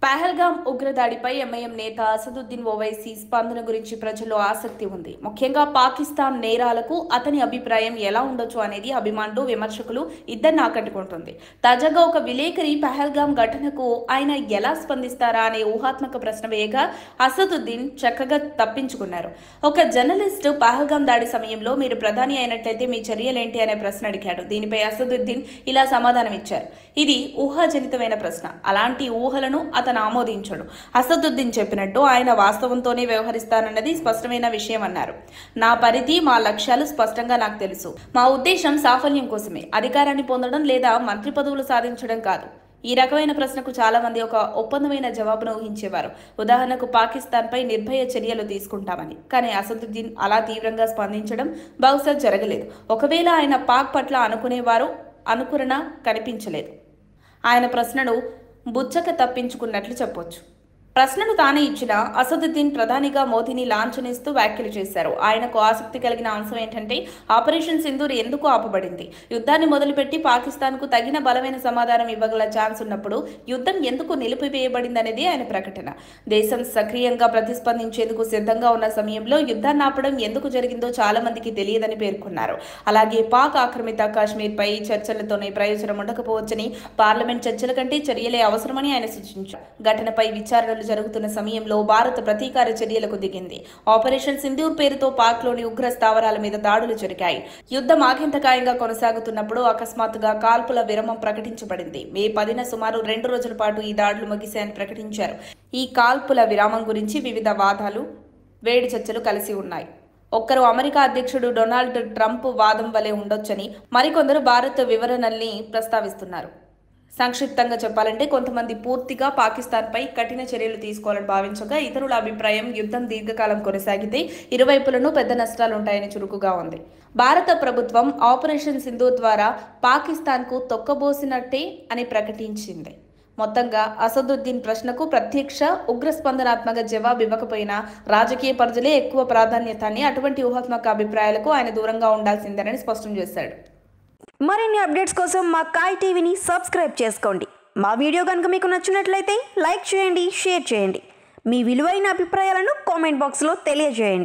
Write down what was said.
Pahalgam ఉగ్రదాడిపై MIM నేత అసదుద్దీన్ ఓవైసీ స్పందన గురించి ప్రజల్లో ఆసక్తి ఉంది. ముఖ్యంగా పాకిస్తాన్ నేరాలకు అతని అభిప్రాయం ఎలా ఉండొచ్చు అనేది అభిమానులు, విమర్శకులు ఇద్దరిని ఆకట్టుకుంటుంది. తాజాగా ఒక విలేకరి పహల్గాం ఘటనకు ఆయన ఎలా స్పందిస్తారా అనే ఊహాత్మక ప్రశ్న వేయగా అసదుద్దీన్ చక్కగా తప్పించుకున్నారు. ఒక జర్నలిస్టు పహల్గాం దాడి సమయంలో మీరు ప్రధాని అయినట్లయితే మీ చర్యలేంటి అనే ప్రశ్న అడిగాడు. దీనిపై అసదుద్దీన్ ఇలా సమాధానం ఇచ్చారు. ఇది ఊహాజనితమైన ప్రశ్న. అలాంటి ఊహలను అతను ఆమోదించడు. అసదుద్దీన్ చెప్పినట్టు ఆయన వాస్తవంతోనే వ్యవహరిస్తానన్నది స్పష్టమైన విషయం అన్నారు. నా పరిధి, మా లక్ష్యాలు స్పష్టంగా నాకు తెలుసు. మా ఉద్దేశం సాఫల్యం కోసమే, అధికారాన్ని పొందడం లేదా మంత్రి పదవులు సాధించడం కాదు. ఈ రకమైన ప్రశ్నకు చాలా మంది ఒక ఒప్పందమైన జవాబును ఊహించేవారు. ఉదాహరణకు పాకిస్తాన్పై నిర్భయ చర్యలు తీసుకుంటామని. కానీ అసదుద్దీన్ అలా తీవ్రంగా స్పందించడం బహుశా జరగలేదు. ఒకవేళ ఆయన పాక్ పట్ల అనుకరణ కనిపించలేదు. ఆయన ప్రశ్నను బుచ్చక తప్పించుకున్నట్లు చెప్పొచ్చు. ప్రశ్నను తానే ఇచ్చిన అసదుద్దీన్ ప్రధానిగా మోదీని లాంఛనిస్తూ వ్యాఖ్యలు చేశారు. ఆయనకు ఆసక్తి కలిగిన అంశం ఏంటంటే ఆపరేషన్ సింధూర్ ఎందుకు ఆపబడింది? యుద్ధాన్ని మొదలుపెట్టి పాకిస్తాన్కు తగిన బలమైన సమాధానం ఇవ్వగల ఛాన్స్ ఉన్నప్పుడు యుద్ధం ఎందుకు నిలిపివేయబడిందనేది ఆయన ప్రకటన. దేశం సక్రియంగా ప్రతిస్పందించేందుకు సిద్ధంగా ఉన్న సమయంలో యుద్ధాన్ని ఆపడం ఎందుకు జరిగిందో చాలా మందికి తెలియదని పేర్కొన్నారు. అలాగే పాక్ ఆక్రమిత కాశ్మీర్పై చర్చలతోనే ప్రయోజనం ఉండకపోవచ్చని, పార్లమెంట్ చర్చల కంటే చర్యలే అవసరమని ఆయన సూచించారు. ఘటనపై విచారణలు జరుగుతున్న సమయంలో భారత్ ప్రతీకార చర్యలకు దిగింది. ఆపరేషన్ సింధూర్ పేరుతో పాక్లోని ఉగ్ర స్థావరాల మీద దాడులు జరిగాయి. యుద్ధం ఆఘాతకాయంగా కొనసాగుతున్నప్పుడు అకస్మాత్తుగా కాల్పుల విరామం ప్రకటించబడింది. మే 10న సుమారు 2 రోజుల పాటు ఈ దాడులు ముగిశాయని ప్రకటించారు. ఈ కాల్పుల విరామం గురించి వివిధ వాదాలు, వేడి చర్చలు కలిసి ఉన్నాయి. ఒక్కరు అమెరికా అధ్యక్షుడు డొనాల్డ్ ట్రంప్ వాదం వలె ఉండొచ్చని, మరికొందరు భారత్ వివరణల్ని ప్రస్తావిస్తున్నారు. సంక్షిప్తంగా చెప్పాలంటే కొంతమంది పూర్తిగా పాకిస్తాన్పై కఠిన చర్యలు తీసుకోవాలని భావించగా, ఇతరుల అభిప్రాయం యుద్ధం దీర్ఘకాలం కొనసాగితే ఇరువైపులను పెద్ద నష్టాలుంటాయని చురుకుగా ఉంది. భారత ప్రభుత్వం ఆపరేషన్ సింధూర్ ద్వారా పాకిస్తాన్కు తొక్కబోసినట్టే అని ప్రకటించింది. మొత్తంగా అసదుద్దీన్ ప్రశ్నకు ప్రత్యక్ష ఉగ్రస్పందనాత్మక జవాబు ఇవ్వకపోయినా రాజకీయ పరిధులే ఎక్కువ ప్రాధాన్యతని, అటువంటి ఊహాత్మక అభిప్రాయాలకు ఆయన దూరంగా ఉండాల్సిందేనని స్పష్టం చేశాడు. మరిన్ని అప్డేట్స్ కోసం మా కాయ్ టీవీని సబ్స్క్రైబ్ చేసుకోండి. మా వీడియో కనుక మీకు నచ్చినట్లయితే లైక్ చేయండి, షేర్ చేయండి. మీ విలువైన అభిప్రాయాలను కామెంట్ బాక్స్లో తెలియజేయండి.